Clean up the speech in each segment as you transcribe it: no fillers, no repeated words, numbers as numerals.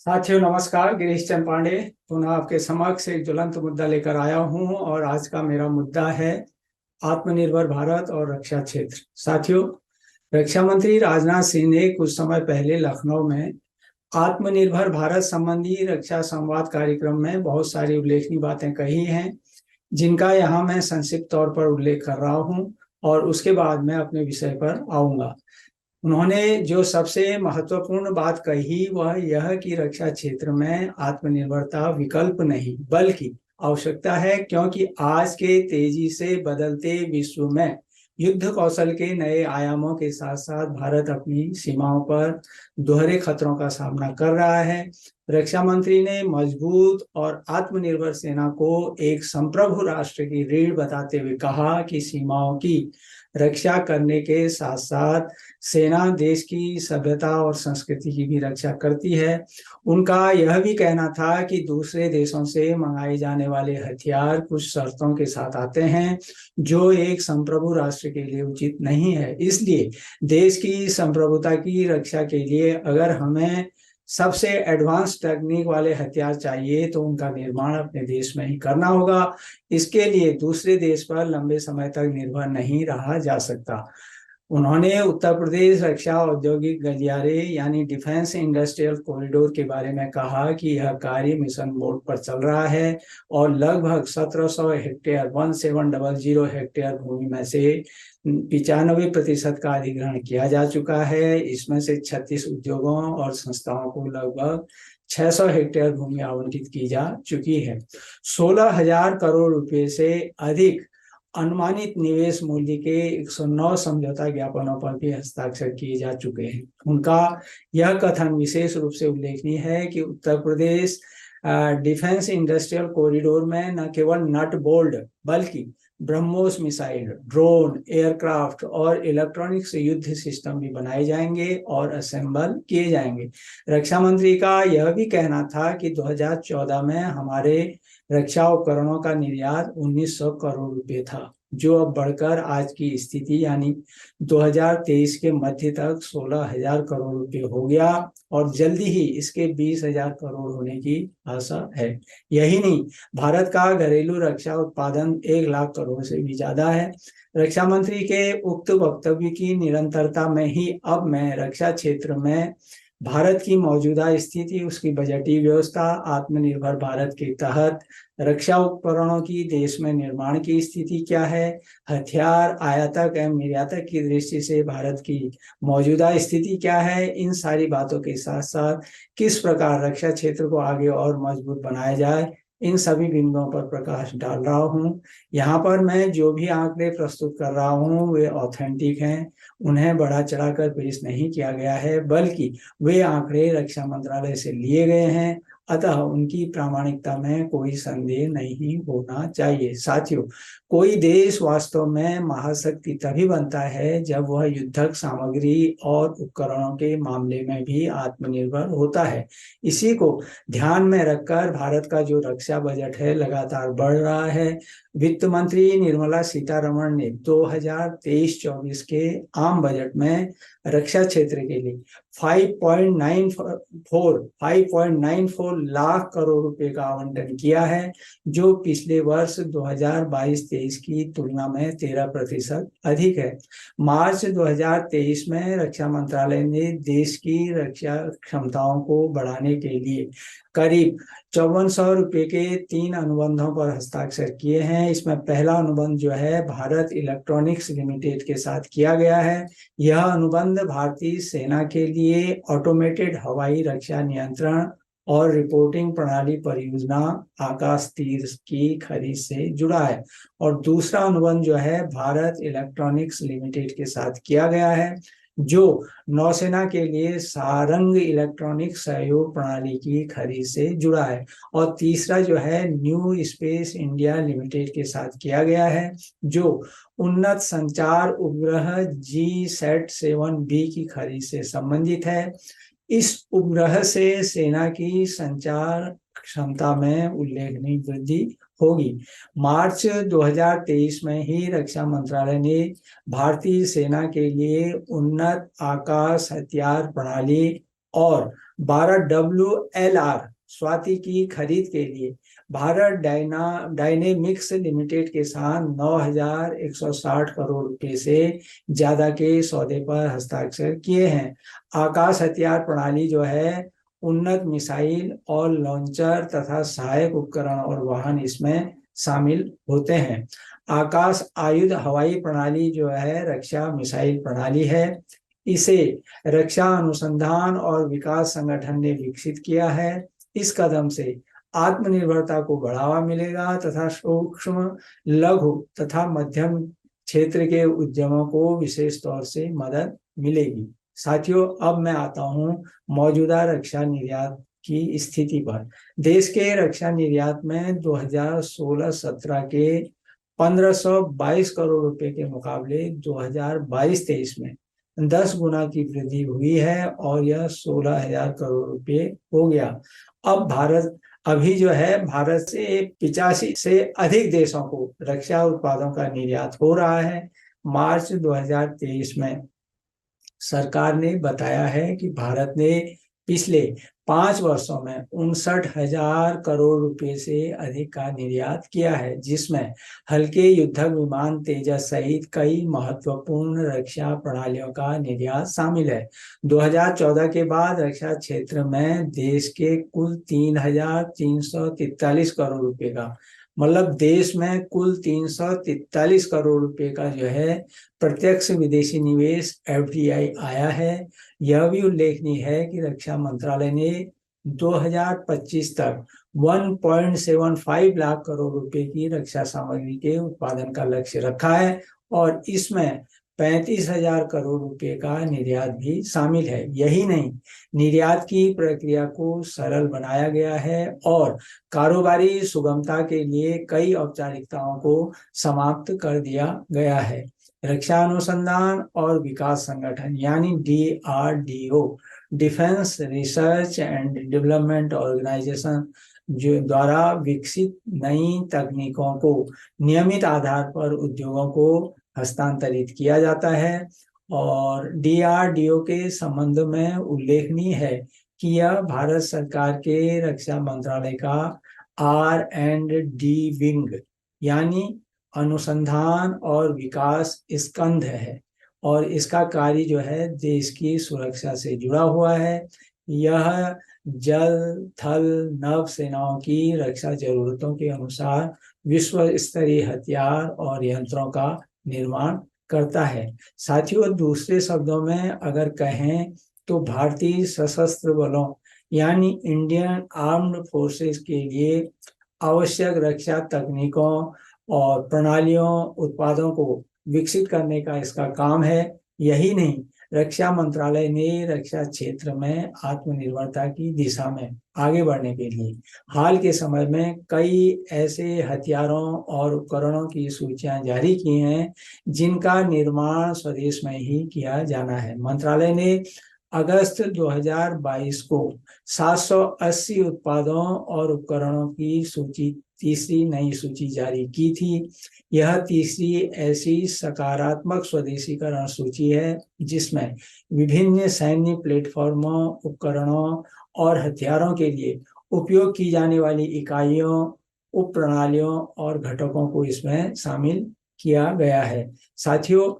साथियों नमस्कार। गिरीश चंद पांडे पुनः आपके समक्ष एक ज्वलंत मुद्दा लेकर आया हूं और आज का मेरा मुद्दा है आत्मनिर्भर भारत और रक्षा क्षेत्र। साथियों, रक्षा मंत्री राजनाथ सिंह ने कुछ समय पहले लखनऊ में आत्मनिर्भर भारत संबंधी रक्षा संवाद कार्यक्रम में बहुत सारी उल्लेखनीय बातें कही हैं, जिनका यहाँ मैं संक्षिप्त तौर पर उल्लेख कर रहा हूँ और उसके बाद मैं अपने विषय पर आऊंगा। उन्होंने जो सबसे महत्वपूर्ण बात कही वह यह कि रक्षा क्षेत्र में आत्मनिर्भरता विकल्प नहीं बल्कि आवश्यकता है, क्योंकि आज के तेजी से बदलते विश्व में युद्ध कौशल के नए आयामों के साथ साथ भारत अपनी सीमाओं पर दोहरे खतरों का सामना कर रहा है। रक्षा मंत्री ने मजबूत और आत्मनिर्भर सेना को एक संप्रभु राष्ट्र की रीढ़ बताते हुए कहा कि सीमाओं की रक्षा करने के साथ साथ सेना देश की सभ्यता और संस्कृति की भी रक्षा करती है। उनका यह भी कहना था कि दूसरे देशों से मंगाए जाने वाले हथियार कुछ शर्तों के साथ आते हैं, जो एक संप्रभु राष्ट्र के लिए उचित नहीं है। इसलिए देश की संप्रभुता की रक्षा के लिए अगर हमें सबसे एडवांस टेक्निक वाले हथियार चाहिए तो उनका निर्माण अपने देश में ही करना होगा। इसके लिए दूसरे देश पर लंबे समय तक निर्भर नहीं रहा जा सकता। उन्होंने उत्तर प्रदेश रक्षा औद्योगिक गलियारे यानी डिफेंस इंडस्ट्रियल कॉरिडोर के बारे में कहा कि यह कार्य मिशन मोड पर चल रहा है और लगभग 1700 हेक्टेयर 1700 हेक्टेयर भूमि में से 95% का अधिग्रहण किया जा चुका है। इसमें से 36 उद्योगों और संस्थाओं को लगभग 600 हेक्टेयर भूमि आवंटित की जा चुकी है। 16,000 करोड़ रुपए से अधिक अनुमानित निवेश मूल्य के 109 समझौता ज्ञापनों पर भी हस्ताक्षर किए जा चुके हैं। उनका यह कथन विशेष रूप से उल्लेखनीय है कि Uttar Pradesh defence industrial corridor में न केवल नट बोल्ट बल्कि ब्रह्मोस मिसाइल, ड्रोन, एयरक्राफ्ट और इलेक्ट्रॉनिक्स युद्ध सिस्टम भी बनाए जाएंगे और असेंबल किए जाएंगे। रक्षा मंत्री का यह भी कहना था कि 2014 में हमारे रक्षा उपकरणों का निर्यात 1900 करोड़ रुपए था, जो अब बढ़कर आज की स्थिति यानी 2023 के मध्य तक 16,000 करोड़ रुपए हो गया और जल्दी ही इसके 20,000 करोड़ होने की आशा है। यही नहीं, भारत का घरेलू रक्षा उत्पादन 1 लाख करोड़ से भी ज्यादा है। रक्षा मंत्री के उक्त वक्तव्य की निरंतरता में ही अब मैं रक्षा क्षेत्र में भारत की मौजूदा स्थिति, उसकी बजटीय व्यवस्था, आत्मनिर्भर भारत के तहत रक्षा उपकरणों की देश में निर्माण की स्थिति क्या है, हथियार आयातक एवं निर्यातक की दृष्टि से भारत की मौजूदा स्थिति क्या है, इन सारी बातों के साथ साथ किस प्रकार रक्षा क्षेत्र को आगे और मजबूत बनाया जाए, इन सभी बिंदुओं पर प्रकाश डाल रहा हूं। यहाँ पर मैं जो भी आंकड़े प्रस्तुत कर रहा हूं वे ऑथेंटिक हैं, उन्हें बढ़ा चढ़ाकर पेश नहीं किया गया है, बल्कि वे आंकड़े रक्षा मंत्रालय से लिए गए हैं, अतः उनकी प्रामाणिकता में कोई संदेह नहीं होना चाहिए। साथियों, कोई देश वास्तव में महाशक्ति तभी बनता है जब वह युद्धक सामग्री और उपकरणों के मामले में भी आत्मनिर्भर होता है। इसी को ध्यान में रखकर भारत का जो रक्षा बजट है लगातार बढ़ रहा है। वित्त मंत्री निर्मला सीतारमण ने 2023-24 के आम बजट में रक्षा क्षेत्र के लिए 5.94 लाख करोड़ रुपए का आवंटन किया है, जो पिछले वर्ष 2022-23 की तुलना में 13% अधिक है। मार्च 2023 में रक्षा मंत्रालय ने देश की रक्षा क्षमताओं को बढ़ाने के लिए करीब 5400 रुपए के 3 अनुबंधों पर हस्ताक्षर किए हैं। इसमें पहला अनुबंध जो है भारत इलेक्ट्रॉनिक्स लिमिटेड के साथ किया गया है। यह अनुबंध भारतीय सेना के लिए ऑटोमेटेड हवाई रक्षा नियंत्रण और रिपोर्टिंग प्रणाली परियोजना आकाश तीर की खरीद से जुड़ा है। और दूसरा अनुबंध जो है भारत इलेक्ट्रॉनिक्स लिमिटेड के साथ किया गया है, जो नौसेना के लिए सारंग इलेक्ट्रॉनिक सहयोग प्रणाली की खरीद से जुड़ा है। और तीसरा जो है न्यू स्पेस इंडिया लिमिटेड के साथ किया गया है, जो उन्नत संचार उपग्रह GSAT-7B की खरीद से संबंधित है। इस उपग्रह से सेना की संचार क्षमता में उल्लेखनीय वृद्धि होगी। मार्च 2023 में ही रक्षा मंत्रालय ने भारतीय सेना के लिए उन्नत आकाश हथियार प्रणाली और 12 WLR स्वाति की खरीद के लिए भारत डायनेमिक्स लिमिटेड के साथ 9,160 करोड़ रुपए से ज्यादा के सौदे पर हस्ताक्षर किए हैं। आकाश हथियार प्रणाली जो है, उन्नत मिसाइल और लॉन्चर तथा सहायक उपकरण और वाहन इसमें शामिल होते हैं। आकाश आयुध हवाई प्रणाली जो है रक्षा मिसाइल प्रणाली है। इसे रक्षा अनुसंधान और विकास संगठन ने विकसित किया है। इस कदम से आत्मनिर्भरता को बढ़ावा मिलेगा तथा सूक्ष्म, लघु तथा मध्यम क्षेत्र के उद्यमों को विशेष तौर से मदद मिलेगी। साथियों, अब मैं आता हूँ मौजूदा रक्षा निर्यात की स्थिति पर। देश के रक्षा निर्यात में 2016-17 के 1522 करोड़ रुपए के मुकाबले 2022-23 में 10 गुना की वृद्धि हुई है और यह 16,000 करोड़ रुपए हो गया। अब अभी जो है भारत से 85 से अधिक देशों को रक्षा उत्पादों का निर्यात हो रहा है। मार्च 2023 में सरकार ने बताया है कि भारत ने पिछले 5 वर्षों में 59,000 करोड़ रुपए से अधिक का निर्यात किया है, जिसमें हल्के युद्धक विमान तेजस सहित कई महत्वपूर्ण रक्षा प्रणालियों का निर्यात शामिल है। 2014 के बाद रक्षा क्षेत्र में देश के कुल 3,343 करोड़ रुपए का, मतलब देश में कुल 343 करोड़ रुपए का जो है प्रत्यक्ष विदेशी निवेश FDI आया है। यह भी उल्लेखनीय है कि रक्षा मंत्रालय ने 2025 तक 1.75 लाख करोड़ रुपए की रक्षा सामग्री के उत्पादन का लक्ष्य रखा है और इसमें 35,000 करोड़ रुपए का निर्यात भी शामिल है। यही नहीं, निर्यात की प्रक्रिया को सरल बनाया गया है और कारोबारी सुगमता के लिए कई औपचारिकताओं को समाप्त कर दिया गया है। रक्षा अनुसंधान और विकास संगठन यानी DRDO, defence research and development organisation, जो द्वारा विकसित नई तकनीकों को नियमित आधार पर उद्योगों को हस्तांतरित किया जाता है। और DRDO के संबंध में उल्लेखनीय है कि यह भारत सरकार के रक्षा मंत्रालय का R&D विंग यानी अनुसंधान और विकास स्कंध है और इसका कार्य जो है देश की सुरक्षा से जुड़ा हुआ है। यह जल, थल, नभ सेनाओं की रक्षा जरूरतों के अनुसार विश्व स्तरीय हथियार और यंत्रों का निर्माण करता है। साथियों, दूसरे शब्दों में अगर कहें तो भारतीय सशस्त्र बलों यानी इंडियन आर्म्ड फोर्सेस के लिए आवश्यक रक्षा तकनीकों और प्रणालियों, उत्पादों को विकसित करने का इसका काम है। यही नहीं, रक्षा मंत्रालय ने रक्षा क्षेत्र में आत्मनिर्भरता की दिशा में आगे बढ़ने के लिए हाल के समय में कई ऐसे हथियारों और उपकरणों की सूचियां जारी की हैं जिनका निर्माण स्वदेश में ही किया जाना है। मंत्रालय ने अगस्त 2022 को 780 उत्पादों और उपकरणों की तीसरी नई सूची जारी की थी। यह तीसरी ऐसी सकारात्मक स्वदेशीकरण सूची है जिसमें विभिन्न सैन्य प्लेटफॉर्मों, उपकरणों और हथियारों के लिए उपयोग की जाने वाली इकाइयों, उप प्रणालियों और घटकों को इसमें शामिल किया गया है। साथियों,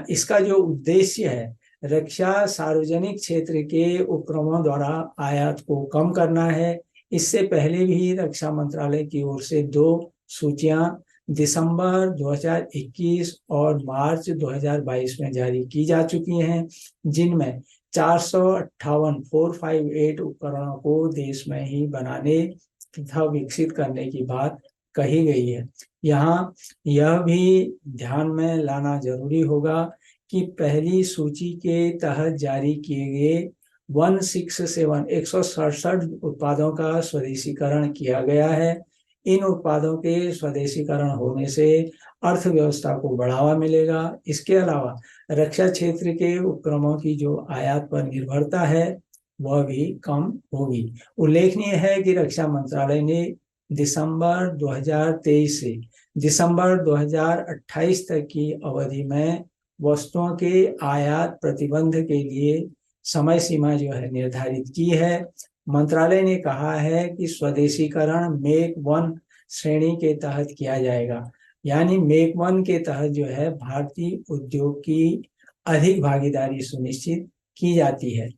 इसका जो उद्देश्य है रक्षा सार्वजनिक क्षेत्र के उपक्रमों द्वारा आयात को कम करना है। इससे पहले भी रक्षा मंत्रालय की ओर से 2 सूचियां दिसंबर 2021 और मार्च 2022 में जारी की जा चुकी हैं, जिनमें 458 उपकरणों को देश में ही बनाने तथा विकसित करने की बात कही गई है। यहाँ यह भी ध्यान में लाना जरूरी होगा कि पहली सूची के तहत जारी किए गए 167 उत्पादों का स्वदेशीकरण किया गया है। इन उत्पादों के स्वदेशीकरण होने से अर्थव्यवस्था को बढ़ावा मिलेगा। इसके अलावा रक्षा क्षेत्र के उपक्रमों की जो आयात पर निर्भरता है वह भी कम होगी। उल्लेखनीय है कि रक्षा मंत्रालय ने दिसंबर 2023 से दिसंबर 2028 तक की अवधि में वस्तुओं के आयात प्रतिबंध के लिए समय सीमा जो है निर्धारित की है। मंत्रालय ने कहा है कि स्वदेशीकरण मेक वन श्रेणी के तहत किया जाएगा, यानी मेक वन के तहत जो है भारतीय उद्योग की अधिक भागीदारी सुनिश्चित की जाती है।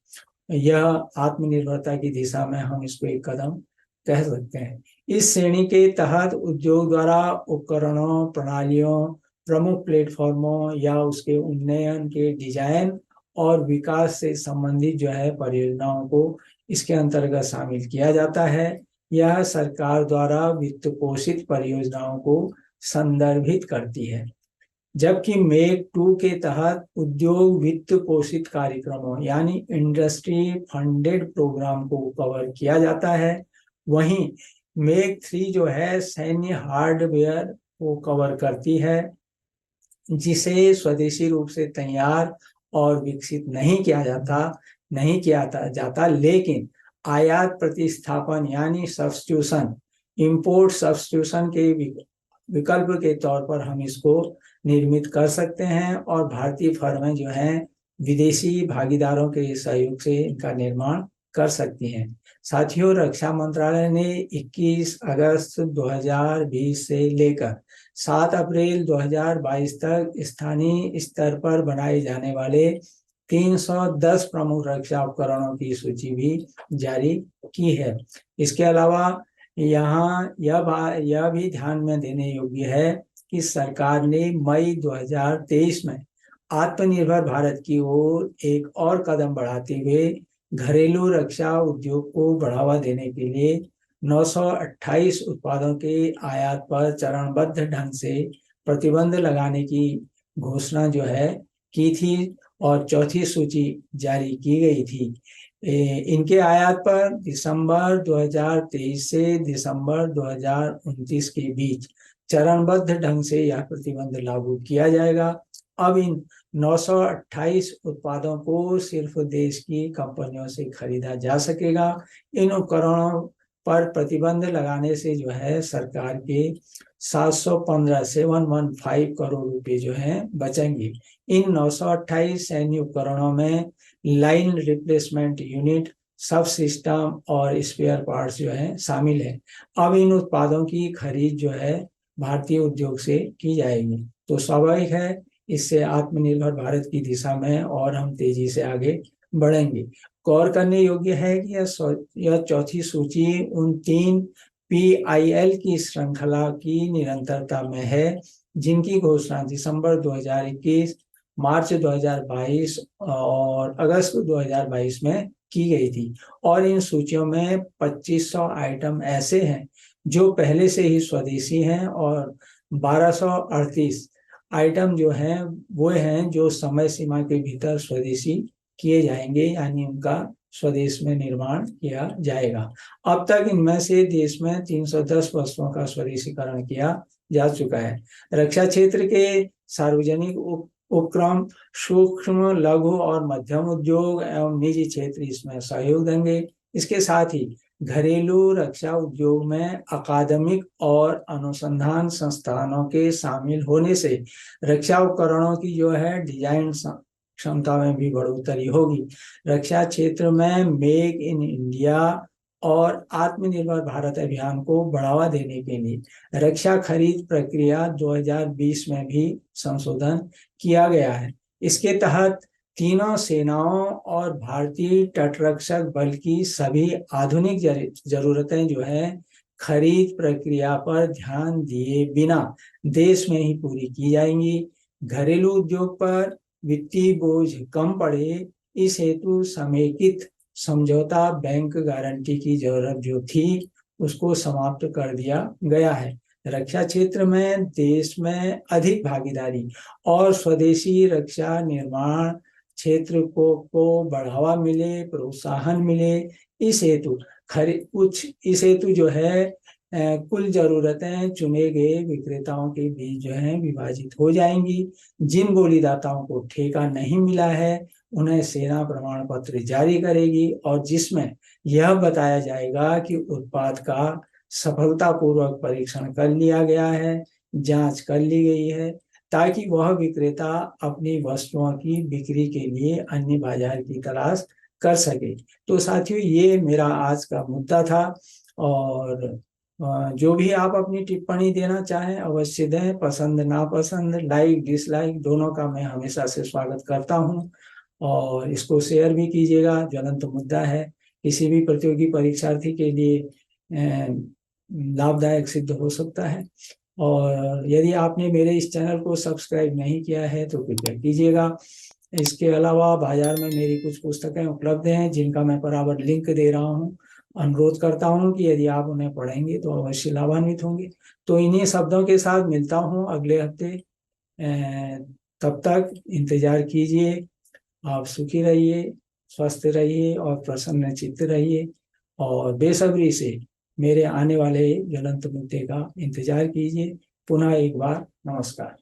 यह आत्मनिर्भरता की दिशा में हम इसको एक कदम कह सकते हैं। इस श्रेणी के तहत उद्योग द्वारा उपकरणों, प्रणालियों, प्रमुख प्लेटफॉर्मों या उसके उन्नयन के डिजाइन और विकास से संबंधित जो है परियोजनाओं को इसके अंतर्गत शामिल किया जाता है। यह सरकार द्वारा वित्त पोषित परियोजनाओं को संदर्भित करती है, जबकि मेक 2 के तहत उद्योग वित्त पोषित कार्यक्रमों यानी इंडस्ट्री फंडेड प्रोग्राम को कवर किया जाता है। वहीं मेक 3 जो है सैन्य हार्डवेयर को कवर करती है, जिसे स्वदेशी रूप से तैयार और विकसित नहीं किया जाता, लेकिन आयात प्रतिस्थापन यानी सब्स्टिट्यूशन, इंपोर्ट सब्स्टिट्यूशन के विकल्प के तौर पर हम इसको निर्मित कर सकते हैं और भारतीय फर्में जो हैं विदेशी भागीदारों के सहयोग से इनका निर्माण कर सकती हैं। साथियों, रक्षा मंत्रालय ने 21 अगस्त 2020 से लेकर 7 अप्रैल 2022 तक स्थानीय स्तर पर बनाए जाने वाले 310 प्रमुख रक्षा उपकरणों की सूची भी जारी की है। इसके अलावा यहाँ यह भी ध्यान में देने योग्य है कि सरकार ने मई 2023 में आत्मनिर्भर भारत की ओर एक और कदम बढ़ाते हुए घरेलू रक्षा उद्योग को बढ़ावा देने के लिए 928 उत्पादों के आयात पर चरणबद्ध ढंग से प्रतिबंध लगाने की घोषणा जो है की थी और चौथी सूची जारी की गई थी। इनके आयात पर दिसंबर 2023 से दिसंबर 2029 के बीच चरणबद्ध ढंग से यह प्रतिबंध लागू किया जाएगा। अब इन 928 उत्पादों को सिर्फ देश की कंपनियों से खरीदा जा सकेगा। इन उपकरणों पर प्रतिबंध लगाने से जो है सरकार के 715 करोड़ रुपए जो है बचेंगे। इन 928 सैन्य उपकरणों में लाइन रिप्लेसमेंट यूनिट, सब सिस्टम और स्पेयर पार्ट्स जो है शामिल है। अब इन उत्पादों की खरीद जो है भारतीय उद्योग से की जाएगी, तो स्वाभाविक है इससे आत्मनिर्भर भारत की दिशा में और हम तेजी से आगे बढ़ेंगे। गौर करने योग्य है कि यह चौथी सूची उन 3 PIL की श्रृंखला की निरंतरता में है, जिनकी घोषणा दिसंबर 2021, मार्च 2022 और अगस्त 2022 में की गई थी। और इन सूचियों में 2500 आइटम ऐसे हैं जो पहले से ही स्वदेशी हैं और 1238 आइटम जो हैं वो हैं जो समय सीमा के भीतर स्वदेशी किए जाएंगे, यानी उनका स्वदेश में निर्माण किया जाएगा। अब तक इनमें से देश में 310 वस्तुओं का स्वदेशीकरण किया जा चुका है। रक्षा क्षेत्र के सार्वजनिक उपक्रम, सूक्ष्म, लघु और मध्यम उद्योग एवं निजी क्षेत्र इसमें सहयोग देंगे। इसके साथ ही घरेलू रक्षा उद्योग में अकादमिक और अनुसंधान संस्थानों के शामिल होने से रक्षा उपकरणों की जो है डिजाइन क्षमता में भी बढ़ोतरी होगी। रक्षा क्षेत्र में मेक इन इंडिया और आत्मनिर्भर भारत अभियान को बढ़ावा देने के लिए रक्षा खरीद प्रक्रिया 2020 में भी संशोधन किया गया है। इसके तहत तीनों सेनाओं और भारतीय तटरक्षक बल की सभी आधुनिक जरूरतें जो है खरीद प्रक्रिया पर ध्यान दिए बिना देश में ही पूरी की जाएंगी। घरेलू उद्योग पर वित्तीय बोझ कम पड़े, इस हेतु समेकित समझौता बैंक गारंटी की जरूरत जो थी उसको समाप्त कर दिया गया है। रक्षा क्षेत्र में देश में अधिक भागीदारी और स्वदेशी रक्षा निर्माण क्षेत्र को बढ़ावा मिले, प्रोत्साहन मिले, इस हेतु जो है कुल जरूरतें चुने गए विक्रेताओं के बीच जो है विभाजित हो जाएंगी। जिन बोलीदाताओं को ठेका नहीं मिला है उन्हें सेना प्रमाण पत्र जारी करेगी और जिसमें यह बताया जाएगा कि उत्पाद का सफलतापूर्वक परीक्षण कर लिया गया है, जांच कर ली गई है, ताकि वह विक्रेता अपनी वस्तुओं की बिक्री के लिए अन्य बाजार की तलाश कर सके। तो साथियों, ये मेरा आज का मुद्दा था। और जो भी आप अपनी टिप्पणी देना चाहें अवश्य दें। पसंद नापसंद, लाइक डिसलाइक दोनों का मैं हमेशा से स्वागत करता हूं। और इसको शेयर भी कीजिएगा, ज्वलंत मुद्दा है, किसी भी प्रतियोगी परीक्षार्थी के लिए लाभदायक सिद्ध हो सकता है। और यदि आपने मेरे इस चैनल को सब्सक्राइब नहीं किया है तो कृपया कीजिएगा। इसके अलावा बाजार में मेरी कुछ पुस्तकें उपलब्ध हैं जिनका मैं बराबर लिंक दे रहा हूँ। अनुरोध करता हूँ कि यदि आप उन्हें पढ़ेंगे तो अवश्य लाभान्वित होंगे। तो इन्हीं शब्दों के साथ मिलता हूँ अगले हफ्ते। तब तक इंतजार कीजिए। आप सुखी रहिए, स्वस्थ रहिए और प्रसन्नचित्त रहिए। और बेसब्री से मेरे आने वाले ज्वलंत मुद्दे का इंतजार कीजिए। पुनः एक बार नमस्कार।